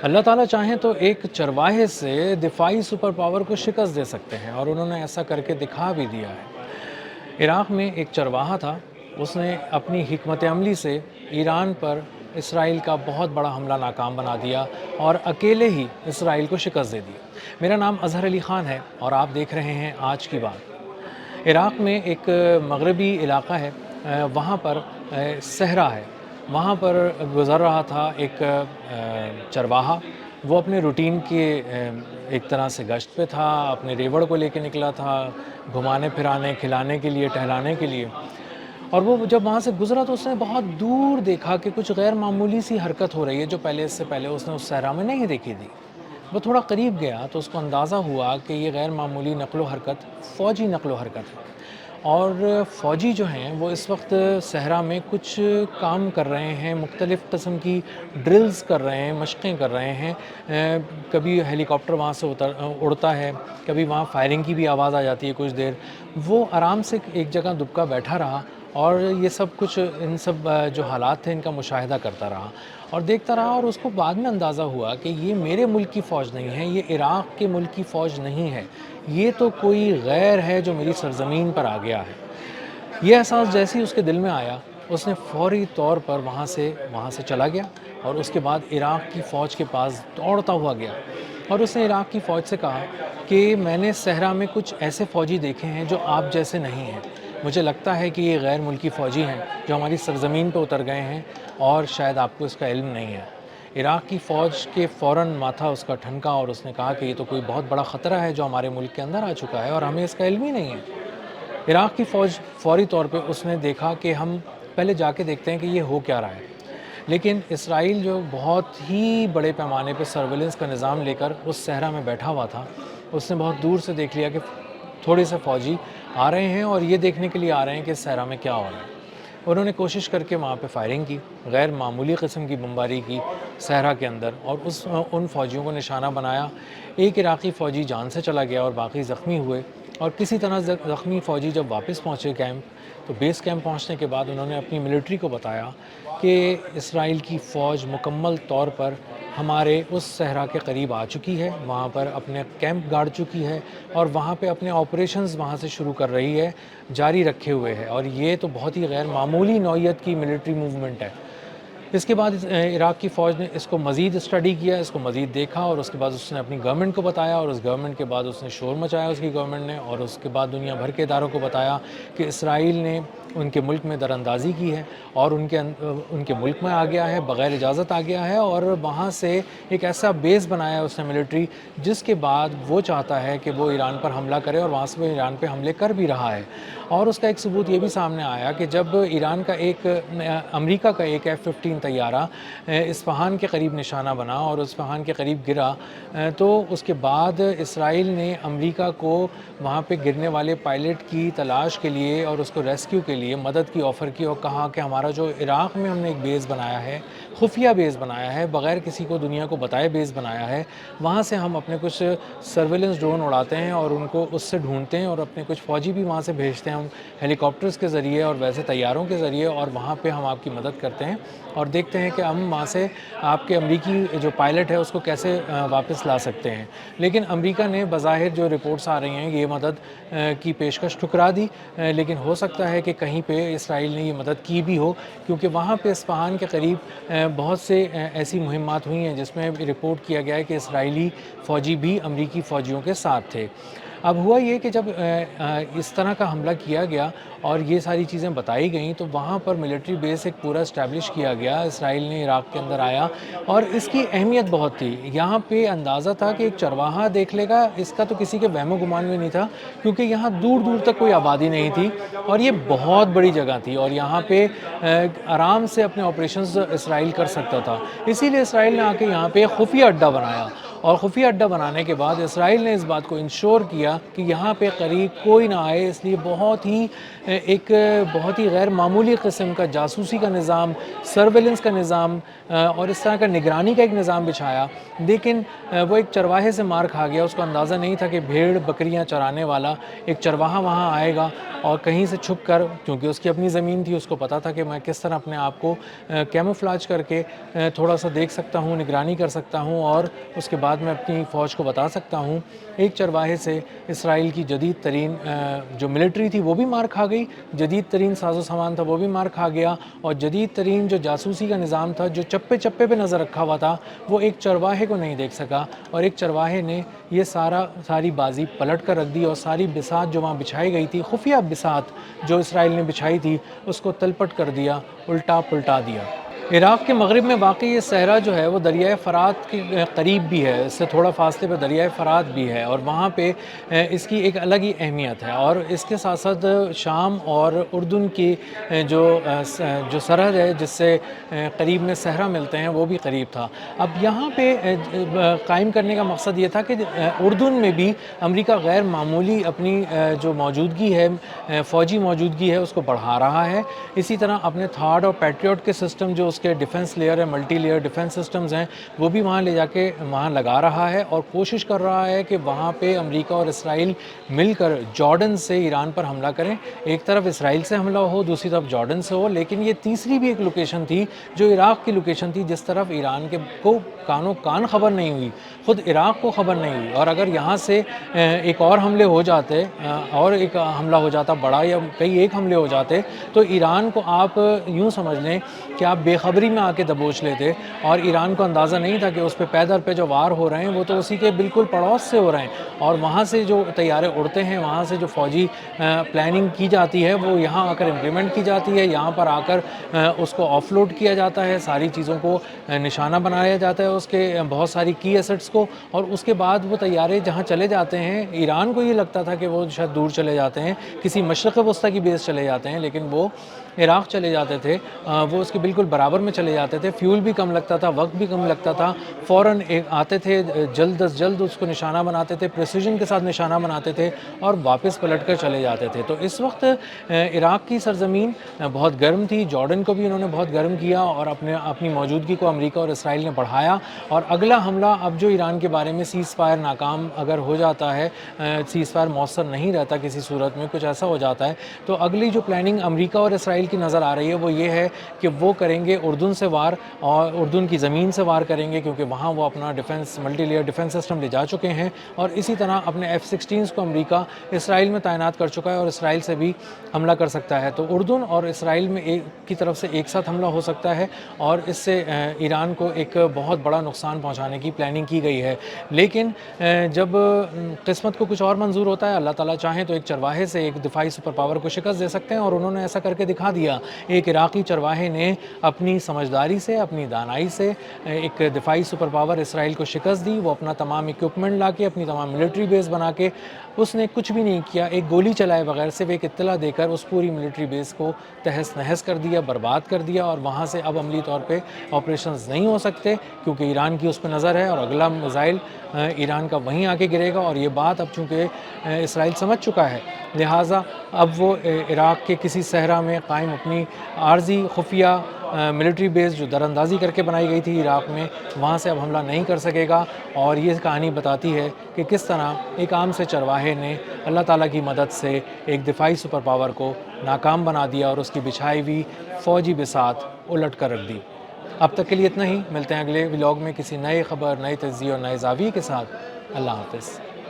اللہ تعالیٰ چاہیں تو ایک چرواہے سے دفاعی سپر پاور کو شکست دے سکتے ہیں، اور انہوں نے ایسا کر کے دکھا بھی دیا ہے۔ عراق میں ایک چرواہا تھا، اس نے اپنی حکمت عملی سے ایران پر اسرائیل کا بہت بڑا حملہ ناکام بنا دیا اور اکیلے ہی اسرائیل کو شکست دے دی۔ میرا نام اظہر علی خان ہے اور آپ دیکھ رہے ہیں آج کی بات۔ عراق میں ایک مغربی علاقہ ہے، وہاں پر صحرا ہے، وہاں پر گزر رہا تھا ایک چرواہا۔ وہ اپنے روٹین کے ایک طرح سے گشت پہ تھا، اپنے ریوڑ کو لے کے نکلا تھا گھمانے پھرانے، کھلانے کے لیے، ٹہلانے کے لیے۔ اور وہ جب وہاں سے گزرا تو اس نے بہت دور دیکھا کہ کچھ غیر معمولی سی حرکت ہو رہی ہے جو اس سے پہلے اس نے اس صحرا میں نہیں دیکھی تھی۔ وہ تھوڑا قریب گیا تو اس کو اندازہ ہوا کہ یہ غیر معمولی نقل و حرکت فوجی نقل و حرکت ہے، اور فوجی جو ہیں وہ اس وقت صحرا میں کچھ کام کر رہے ہیں، مختلف قسم کی ڈرلز کر رہے ہیں، مشقیں کر رہے ہیں۔ کبھی ہیلی کاپٹر وہاں سے اڑتا ہے، کبھی وہاں فائرنگ کی بھی آواز آ جاتی ہے کچھ دیر۔ وہ آرام سے ایک جگہ دبکا بیٹھا رہا اور یہ سب کچھ، ان سب جو حالات تھے ان کا مشاہدہ کرتا رہا اور دیکھتا رہا، اور اس کو بعد میں اندازہ ہوا کہ یہ میرے ملک کی فوج نہیں ہے، یہ عراق کے ملک کی فوج نہیں ہے، یہ تو کوئی غیر ہے جو میری سرزمین پر آ گیا ہے۔ یہ احساس جیسے ہی اس کے دل میں آیا، اس نے فوری طور پر وہاں سے چلا گیا اور اس کے بعد عراق کی فوج کے پاس دوڑتا ہوا گیا، اور اس نے عراق کی فوج سے کہا کہ میں نے صحرا میں کچھ ایسے فوجی دیکھے ہیں جو آپ جیسے نہیں ہیں، مجھے لگتا ہے کہ یہ غیر ملکی فوجی ہیں جو ہماری سرزمین پہ اتر گئے ہیں، اور شاید آپ کو اس کا علم نہیں ہے۔ عراق کی فوج کے فوراً ماتھا اس کا ٹھنکا اور اس نے کہا کہ یہ تو کوئی بہت بڑا خطرہ ہے جو ہمارے ملک کے اندر آ چکا ہے اور ہمیں اس کا علم ہی نہیں ہے۔ عراق کی فوج فوری طور پہ اس نے دیکھا کہ ہم پہلے جا کے دیکھتے ہیں کہ یہ ہو کیا رہا ہے، لیکن اسرائیل جو بہت ہی بڑے پیمانے پہ سرویلنس کا نظام لے کر اس صحرا میں بیٹھا ہوا تھا، اس نے بہت دور سے دیکھ لیا کہ تھوڑے سے فوجی آ رہے ہیں اور یہ دیکھنے کے لیے آ رہے ہیں کہ اس صحرا میں کیا ہو رہا ہے۔ انہوں نے کوشش کر کے وہاں پہ فائرنگ کی، غیر معمولی قسم کی بمباری کی صحرا کے اندر، اور ان فوجیوں کو نشانہ بنایا۔ ایک عراقی فوجی جان سے چلا گیا اور باقی زخمی ہوئے، اور کسی طرح زخمی فوجی جب واپس پہنچے کیمپ، تو بیس کیمپ پہنچنے کے بعد انہوں نے اپنی ملٹری کو بتایا کہ اسرائیل کی فوج مکمل طور پر ہمارے اس صحرا کے قریب آ چکی ہے، وہاں پر اپنے کیمپ گاڑ چکی ہے اور وہاں پہ اپنے آپریشنز وہاں سے شروع کر رہی ہے، جاری رکھے ہوئے ہے، اور یہ تو بہت ہی غیر معمولی نوعیت کی ملٹری موومنٹ ہے۔ اس کے بعد عراق کی فوج نے اس کو مزید اسٹڈی کیا، اس کو مزید دیکھا، اور اس کے بعد اس نے اپنی گورنمنٹ کو بتایا، اور اس گورنمنٹ کے بعد اس نے شور مچایا اس کی گورنمنٹ نے، اور اس کے بعد دنیا بھر کے اداروں کو بتایا کہ اسرائیل نے ان کے ملک میں دراندازی کی ہے اور ان کے ملک میں آ گیا ہے، بغیر اجازت آ گیا ہے، اور وہاں سے ایک ایسا بیس بنایا ہے اس نے ملٹری، جس کے بعد وہ چاہتا ہے کہ وہ ایران پر حملہ کرے، اور وہاں سے وہ ایران پہ حملے کر بھی رہا ہے۔ اور اس کا ایک ثبوت یہ بھی سامنے آیا کہ جب امریکہ کا ایک F-15 طیارہ اصفہان کے قریب نشانہ بنا اور اصفہان کے قریب گرا، تو اس کے بعد اسرائیل نے امریکہ کو وہاں پہ گرنے والے پائلٹ کی تلاش کے لیے اور اس کو ریسکیو کے لیے مدد کی آفر کی، اور کہا کہ ہمارا جو عراق میں ہم نے ایک بیس بنایا ہے، خفیہ بیس بنایا ہے، بغیر کسی کو دنیا کو بتائے بیس بنایا ہے، وہاں سے ہم اپنے کچھ سرویلنس ڈرون اڑاتے ہیں اور ان کو اس سے ڈھونڈتے ہیں، اور اپنے کچھ فوجی بھی وہاں سے بھیجتے ہیں ہم ہیلی کاپٹرز کے ذریعے اور ویسے طیاروں کے ذریعے، اور وہاں پہ ہم آپ کی مدد کرتے ہیں اور دیکھتے ہیں کہ ہم وہاں سے آپ کے امریکی جو پائلٹ ہے اس کو کیسے واپس لا سکتے ہیں۔ لیکن امریکہ نے بظاہر جو رپورٹس آ رہی ہیں یہ مدد کی پیشکش ٹھکرا دی، لیکن ہو سکتا ہے کہ کہیں پہ اسرائیل نے یہ مدد کی بھی ہو، کیونکہ وہاں پہ اصفہان کے قریب بہت سے ایسی مہمات ہوئی ہیں جس میں رپورٹ کیا گیا ہے کہ اسرائیلی فوجی بھی امریکی فوجیوں کے ساتھ تھے۔ اب ہوا یہ کہ جب اس طرح کا حملہ کیا گیا اور یہ ساری چیزیں بتائی گئیں، تو وہاں پر ملٹری بیس ایک پورا اسٹیبلش کیا گیا، اسرائیل نے عراق کے اندر آیا، اور اس کی اہمیت بہت تھی۔ یہاں پہ اندازہ تھا کہ ایک چرواہا دیکھ لے گا، اس کا تو کسی کے وہم و گمان میں نہیں تھا، کیونکہ یہاں دور دور تک کوئی آبادی نہیں تھی اور یہ بہت بڑی جگہ تھی، اور یہاں پہ آرام سے اپنے آپریشنز اسرائیل کر سکتا تھا۔ اسی لیے اسرائیل نے آ کے یہاں پہ خفیہ اڈہ بنایا، اور خفیہ اڈہ بنانے کے بعد اسرائیل نے اس بات کو انشور کیا کہ یہاں پہ قریب کوئی نہ آئے، اس لیے بہت ہی غیر معمولی قسم کا جاسوسی کا نظام، سرویلنس کا نظام اور اس طرح کا نگرانی کا ایک نظام بچھایا۔ لیکن وہ ایک چرواہے سے مار کھا گیا، اس کو اندازہ نہیں تھا کہ بھیڑ بکریاں چرانے والا ایک چرواہا وہاں آئے گا اور کہیں سے چھپ کر، کیونکہ اس کی اپنی زمین تھی، اس کو پتا تھا کہ میں کس طرح اپنے آپ کو کیموفلاج کر کے تھوڑا سا دیکھ سکتا ہوں، نگرانی کر سکتا ہوں اور اس کے بعد میں اپنی فوج کو بتا سکتا ہوں۔ ایک چرواہے سے اسرائیل کی جدید ترین جو ملٹری تھی وہ بھی مار کھا گئی، جدید ترین ساز و سامان تھا وہ بھی مار کھا گیا، اور جدید ترین جو جاسوسی کا نظام تھا جو چپے چپے پہ نظر رکھا ہوا تھا وہ ایک چرواہے کو نہیں دیکھ سکا، اور ایک چرواہے نے یہ ساری بازی پلٹ کر رکھ دی اور ساری بساط جو وہاں بچھائی گئی تھی، خفیہ بساط جو اسرائیل نے بچھائی تھی، اس کو تلپٹ کر دیا، الٹا پلٹا دیا۔ عراق کے مغرب میں واقع یہ صحرا جو ہے وہ دریائے فرات کے قریب بھی ہے، اس سے تھوڑا فاصلے پہ دریائے فرات بھی ہے، اور وہاں پہ اس کی ایک الگ ہی اہمیت ہے، اور اس کے ساتھ ساتھ شام اور اردن کی جو سرحد ہے جس سے قریب میں صحرا ملتے ہیں وہ بھی قریب تھا۔ اب یہاں پہ قائم کرنے کا مقصد یہ تھا کہ اردن میں بھی امریکہ غیر معمولی اپنی جو موجودگی ہے، فوجی موجودگی ہے، اس کو بڑھا رہا ہے۔ اسی طرح اپنے تھاڈ اور پیٹریوٹ کے سسٹم جو اس کے ڈیفنس لیئر ہے، ملٹی لیئر ڈیفنس سسٹمز ہیں، وہ بھی وہاں لے جا کے وہاں لگا رہا ہے، اور کوشش کر رہا ہے کہ وہاں پہ امریکہ اور اسرائیل مل کر جارڈن سے ایران پر حملہ کریں۔ ایک طرف اسرائیل سے حملہ ہو، دوسری طرف جارڈن سے ہو، لیکن یہ تیسری بھی ایک لوکیشن تھی جو عراق کی لوکیشن تھی، جس طرف ایران کے کو کانوں کان خبر نہیں ہوئی، خود عراق کو خبر نہیں ہوئی، اور اگر یہاں سے ایک اور حملے ہو جاتے اور ایک حملہ ہو جاتا بڑا، یا کئی ایک حملے ہو جاتے، تو ایران کو آپ یوں سمجھ لیں کہ آپ بے خبری میں آ کے دبوچ لیتے، اور ایران کو اندازہ نہیں تھا کہ اس پہ پیدر پہ جو وار ہو رہے ہیں وہ تو اسی کے بالکل پڑوس سے ہو رہے ہیں، اور وہاں سے جو طیارے اڑتے ہیں، وہاں سے جو فوجی پلاننگ کی جاتی ہے وہ یہاں آ کر امپلیمنٹ کی جاتی ہے، یہاں پر آ کر اس کو آف لوڈ کیا جاتا ہے، ساری چیزوں کو نشانہ بنایا جاتا ہے، اس کے بہت ساری کی ایسٹس کو، اور اس کے بعد وہ طیارے جہاں چلے جاتے ہیں، ایران کو یہ لگتا تھا کہ وہ شاید دور چلے جاتے ہیں، کسی مشرق وسطیٰ کی بیس چلے جاتے ہیں، لیکن وہ عراق چلے جاتے تھے، وہ اس کے بالکل برابر میں چلے جاتے تھے، فیول بھی کم لگتا تھا، وقت بھی کم لگتا تھا، فوراً آتے تھے، جلد از جلد اس کو نشانہ بناتے تھے، پریسیجن کے ساتھ نشانہ بناتے تھے اور واپس پلٹ کر چلے جاتے تھے۔ تو اس وقت عراق کی سرزمین بہت گرم تھی، جارڈن کو بھی انہوں نے بہت گرم کیا، اور اپنی موجودگی کو امریکہ اور اسرائیل نے بڑھایا، اور اگلا حملہ اب جو ایران کے بارے میں سیز فائر ناکام اگر ہو جاتا ہے، سیز فائر مؤثر نہیں رہتا کسی صورت میں، کچھ ایسا ہو جاتا ہے، تو اگلی جو پلاننگ امریکہ اور اسرائیل کی نظر آ رہی ہے وہ یہ ہے کہ وہ کریں گے اردن سے وار، اور اردن کی زمین سے وار کریں گے، کیونکہ وہاں وہ اپنا defence multi layer defence system لے جا چکے ہیں، اور اسی طرح اپنے F-16 کو امریکہ اسرائیل میں تعینات کر چکا ہے اور اسرائیل سے بھی حملہ کر سکتا ہے۔ تو اردن اور اسرائیل میں کی طرف سے ایک ساتھ حملہ ہو سکتا ہے، اور اس سے ایران کو ایک بہت بڑا نقصان پہنچانے کی پلاننگ کی گئی ہے۔ لیکن جب قسمت کو کچھ اور منظور ہوتا ہے، اللہ تعالیٰ چاہیں تو ایک چرواہے سے ایک دفاعی سپر پاور کو شکست دے سکتے ہیں، اور انہوں نے ایسا کر کے دکھا دیا۔ ایک عراقی چرواہے نے اپنی سمجھداری سے، اپنی دانائی سے ایک دفاعی سپر پاور اسرائیل کو شکست دی۔ وہ اپنا تمام اکوپمنٹ لا کے، اپنی تمام ملٹری بیس بنا کے، اس نے کچھ بھی نہیں کیا، ایک گولی چلائے بغیر، صرف ایک اطلاع دے کر اس پوری ملٹری بیس کو تہس نہس کر دیا، برباد کر دیا، اور وہاں سے اب عملی طور پہ آپریشنز نہیں ہو سکتے، کیونکہ ایران کی اس پہ نظر ہے، اور اگلا میزائل ایران کا وہیں آ کے گرے گا، اور یہ بات اب چونکہ اسرائیل سمجھ چکا ہے، لہٰذا اب وہ عراق کے کسی صحرا میں قائم اپنی عارضی خفیہ ملٹری بیس جو دراندازی کر کے بنائی گئی تھی عراق میں، وہاں سے اب حملہ نہیں کر سکے گا۔ اور یہ کہانی بتاتی ہے کہ کس طرح ایک عام سے چرواہے نے اللہ تعالیٰ کی مدد سے ایک دفاعی سپر پاور کو ناکام بنا دیا، اور اس کی بچھائی ہوئی فوجی بساط الٹ کر رکھ دی۔ اب تک کے لیے اتنا ہی، ملتے ہیں اگلے ولاگ میں کسی نئے خبر، نئے تجزیے اور نئے زاویے کے ساتھ۔ اللہ حافظ۔